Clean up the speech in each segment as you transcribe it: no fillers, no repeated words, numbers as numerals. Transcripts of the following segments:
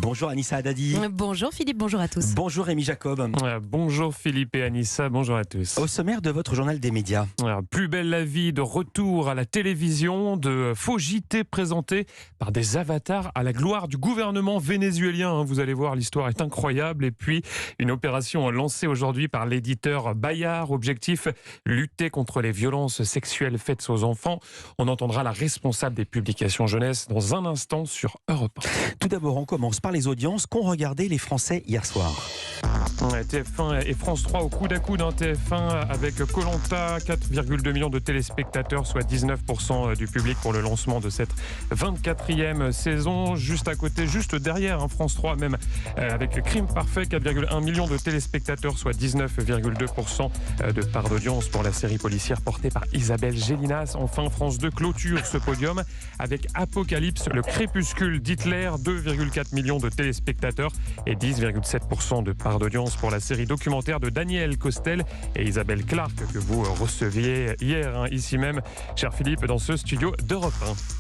Bonjour Anissa Haddadi. Bonjour Philippe, bonjour à tous. Bonjour Rémi Jacob. Bonjour Philippe et Anissa, bonjour à tous. Au sommaire de votre journal des médias. Plus belle la vie, de retour à la télévision, de faux JT présentés par des avatars à la gloire du gouvernement vénézuélien. Vous allez voir, l'histoire est incroyable. Et puis, une opération lancée aujourd'hui par l'éditeur Bayard. Objectif, lutter contre les violences sexuelles faites aux enfants. On entendra la responsable des publications jeunesse dans un instant sur Europe 1. Tout d'abord, on commence par les audiences qu'ont regardé les Français hier soir. TF1 et France 3 au coude à coude. TF1 avec Koh-Lanta, 4,2 millions de téléspectateurs, soit 19% du public pour le lancement de cette 24e saison. Juste à côté, juste derrière, France 3 même avec Crime Parfait, 4,1 millions de téléspectateurs, soit 19,2% de part d'audience pour la série policière portée par Isabelle Gélinas. Enfin, France 2 clôture ce podium avec Apocalypse, le crépuscule d'Hitler, 2,4 millions de téléspectateurs et 10,7% de part d'audience pour la série documentaire de Daniel Costel et Isabelle Clark que vous receviez hier, ici même, cher Philippe, dans ce studio d'Europe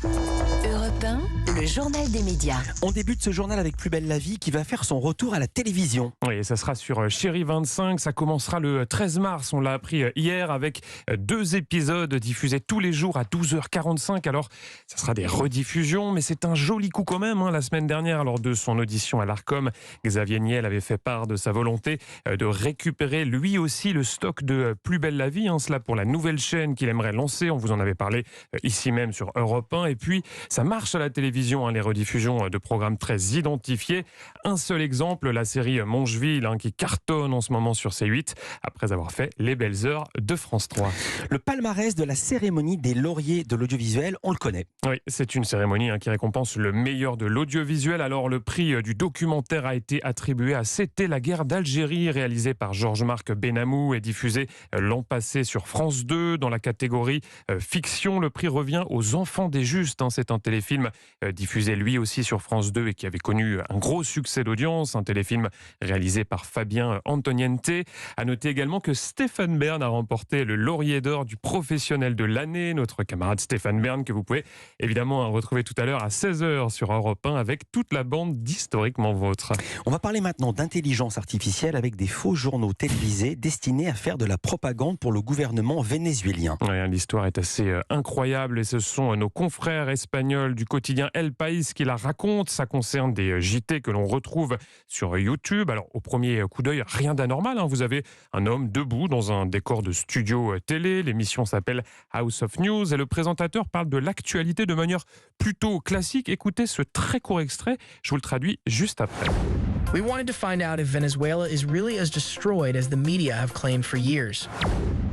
1. Europe 1, le journal des médias. On débute ce journal avec Plus belle la vie qui va faire son retour à la télévision. Oui, ça sera sur Chérie 25, ça commencera le 13 mars, on l'a appris hier, avec 2 épisodes diffusés tous les jours à 12h45. Alors, ça sera des rediffusions, mais c'est un joli coup quand même. La semaine dernière, lors de son audition à l'Arcom, Xavier Niel avait fait part de sa volonté de récupérer lui aussi le stock de Plus belle la vie, cela pour la nouvelle chaîne qu'il aimerait lancer. On vous en avait parlé ici même sur Europe 1. Et puis, ça marche à la télévision, les rediffusions de programmes très identifiés. Un seul exemple, la série Mongeville, qui cartonne en ce moment sur C8, après avoir fait Les Belles Heures de France 3. Le palmarès de la cérémonie des lauriers de l'audiovisuel, on le connaît. Oui, c'est une cérémonie qui récompense le meilleur de l'audiovisuel. Alors, le prix du documentaire a été attribué à C'était la guerre d'Algérie, réalisé par Georges-Marc Benamou et diffusé l'an passé sur France 2. Dans la catégorie fiction, le prix revient aux Enfants des Justes. C'est un téléfilm diffusé lui aussi sur France 2 et qui avait connu un gros succès d'audience. Un téléfilm réalisé par Fabien Antoniente. À noter également que Stéphane Bern a remporté le Laurier d'Or du professionnel de l'année. Notre camarade Stéphane Bern, que vous pouvez évidemment retrouver tout à l'heure à 16h sur Europe 1 avec toute la bande d'Historiquement Vôtre. On va parler maintenant d'intelligence artificielle avec des faux journaux télévisés destinés à faire de la propagande pour le gouvernement vénézuélien. Oui, l'histoire est assez incroyable et ce sont nos confrères espagnols du quotidien El País qui la racontent. Ça concerne des JT que l'on retrouve sur YouTube. Alors, au premier coup d'œil, rien d'anormal. Vous avez un homme debout dans un décor de studio télé. L'émission s'appelle House of News et le présentateur parle de l'actualité de manière plutôt classique. Écoutez ce très court extrait, je vous le traduis juste après. We wanted to find out if Venezuela is really as destroyed as the media have claimed for years.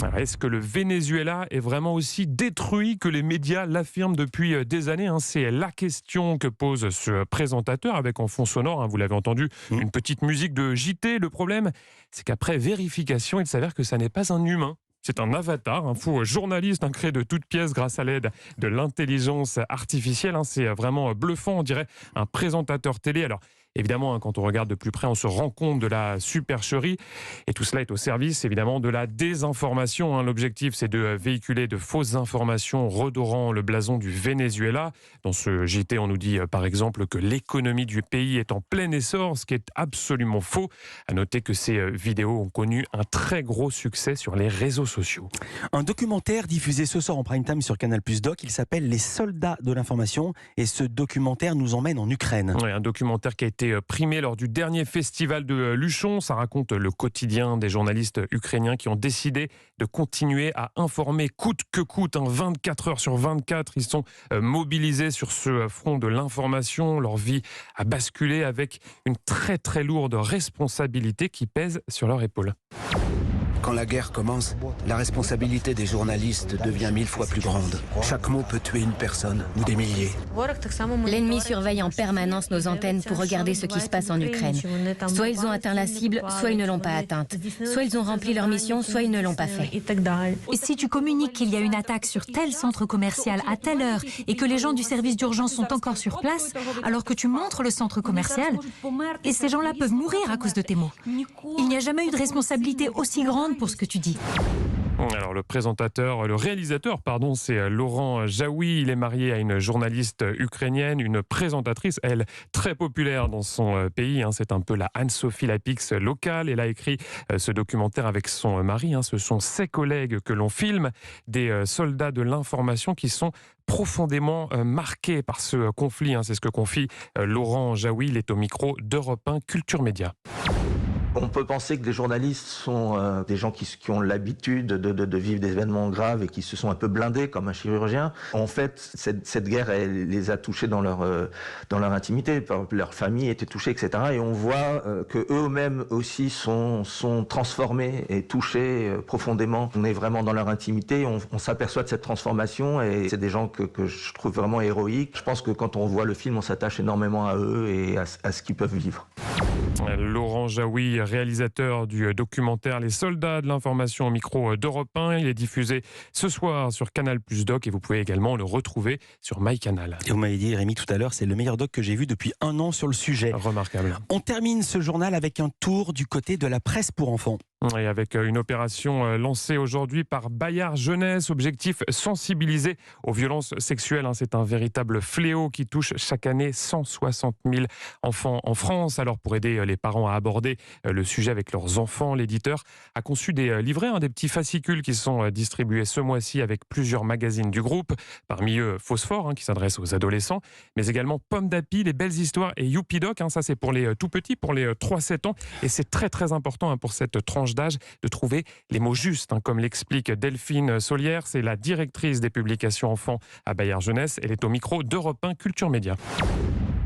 Alors, est-ce que le Venezuela est vraiment aussi détruit que les médias l'affirment depuis des années? C'est la question que pose ce présentateur avec en fond sonore, vous l'avez entendu, une petite musique de JT. Le problème, c'est qu'après vérification, il s'avère que ça n'est pas un humain. C'est un avatar, un faux journaliste créé de toutes pièces grâce à l'aide de l'intelligence artificielle. C'est vraiment bluffant, on dirait un présentateur télé. Alors, évidemment, quand on regarde de plus près, on se rend compte de la supercherie. Et tout cela est au service, évidemment, de la désinformation. L'objectif, c'est de véhiculer de fausses informations redorant le blason du Venezuela. Dans ce JT, on nous dit, par exemple, que l'économie du pays est en plein essor, ce qui est absolument faux. À noter que ces vidéos ont connu un très gros succès sur les réseaux sociaux. Un documentaire diffusé ce soir en prime time sur Canal+ Doc, il s'appelle Les Soldats de l'information et ce documentaire nous emmène en Ukraine. Oui, un documentaire qui a été primé lors du dernier festival de Luchon. Ça raconte le quotidien des journalistes ukrainiens qui ont décidé de continuer à informer coûte que coûte. 24 heures sur 24, ils sont mobilisés sur ce front de l'information. Leur vie a basculé avec une très très lourde responsabilité qui pèse sur leur épaule. Quand la guerre commence, la responsabilité des journalistes devient 1000 fois plus grande. Chaque mot peut tuer une personne ou des milliers. L'ennemi surveille en permanence nos antennes pour regarder ce qui se passe en Ukraine. Soit ils ont atteint la cible, soit ils ne l'ont pas atteinte. Soit ils ont rempli leur mission, soit ils ne l'ont pas fait. Et si tu communiques qu'il y a une attaque sur tel centre commercial à telle heure et que les gens du service d'urgence sont encore sur place, alors que tu montres le centre commercial, et ces gens-là peuvent mourir à cause de tes mots. Il n'y a jamais eu de responsabilité aussi grande pour ce que tu dis. Alors le réalisateur, c'est Laurent Jaoui. Il est marié à une journaliste ukrainienne, une présentatrice, elle très populaire dans son pays. C'est un peu la Anne-Sophie Lapix locale. Elle a écrit ce documentaire avec son mari. Ce sont ses collègues que l'on filme, des soldats de l'information qui sont profondément marqués par ce conflit. C'est ce que confie Laurent Jaoui. Il est au micro d'Europe 1 Culture Média. On peut penser que les journalistes sont des gens qui ont l'habitude de vivre des événements graves et qui se sont un peu blindés comme un chirurgien. En fait, cette guerre, elle les a touchés dans leur intimité. Leur famille était touchée, etc. Et on voit que eux-mêmes aussi sont transformés et touchés profondément. On est vraiment dans leur intimité. On s'aperçoit de cette transformation et c'est des gens que je trouve vraiment héroïques. Je pense que quand on voit le film, on s'attache énormément à eux et à ce qu'ils peuvent vivre. Laurent Jaoui, réalisateur du documentaire Les soldats de l'information au micro d'Europe 1. Il est diffusé ce soir sur Canal+ Doc et vous pouvez également le retrouver sur MyCanal. Et vous m'avez dit, Rémi, tout à l'heure, c'est le meilleur doc que j'ai vu depuis 1 an sur le sujet. Remarquable. On termine ce journal avec un tour du côté de la presse pour enfants. Et avec une opération lancée aujourd'hui par Bayard Jeunesse, objectif sensibiliser aux violences sexuelles. C'est un véritable fléau qui touche chaque année 160 000 enfants en France. Alors pour aider les parents à aborder le sujet avec leurs enfants, l'éditeur a conçu des livrets, des petits fascicules qui sont distribués ce mois-ci avec plusieurs magazines du groupe. Parmi eux, Phosphore, qui s'adresse aux adolescents, mais également Pomme d'Api, Les Belles Histoires et Youpi Doc. Ça c'est pour les tout petits, pour les 3-7 ans. Et c'est très très important pour cette tranche d'âge de trouver les mots justes, comme l'explique Delphine Solière, c'est la directrice des publications enfants à Bayard Jeunesse. Elle est au micro d'Europe 1 Culture Média.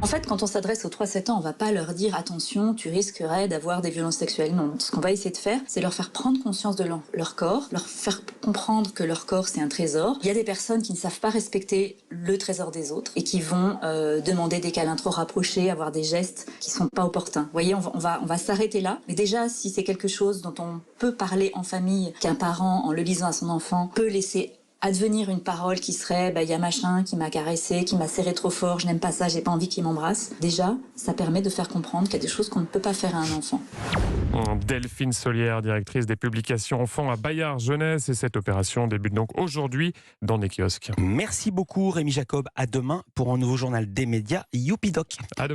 En fait, quand on s'adresse aux 3-7 ans, on ne va pas leur dire « attention, tu risquerais d'avoir des violences sexuelles ». Non, ce qu'on va essayer de faire, c'est leur faire prendre conscience de leur corps, leur faire comprendre que leur corps, c'est un trésor. Il y a des personnes qui ne savent pas respecter le trésor des autres et qui vont demander des câlins trop rapprochés, avoir des gestes qui ne sont pas opportuns. Vous voyez, on va s'arrêter là. Mais déjà, si c'est quelque chose dont on peut parler en famille, qu'un parent, en le lisant à son enfant, peut laisser advenir une parole qui serait il y a machin qui m'a caressé, qui m'a serré trop fort, je n'aime pas ça, j'ai pas envie qu'il m'embrasse. Déjà, ça permet de faire comprendre qu'il y a des choses qu'on ne peut pas faire à un enfant. Delphine Solière, directrice des publications enfants à Bayard Jeunesse, et cette opération débute donc aujourd'hui dans des kiosques. Merci beaucoup Rémi Jacob. À demain pour un nouveau journal des médias Youpi Doc. À demain.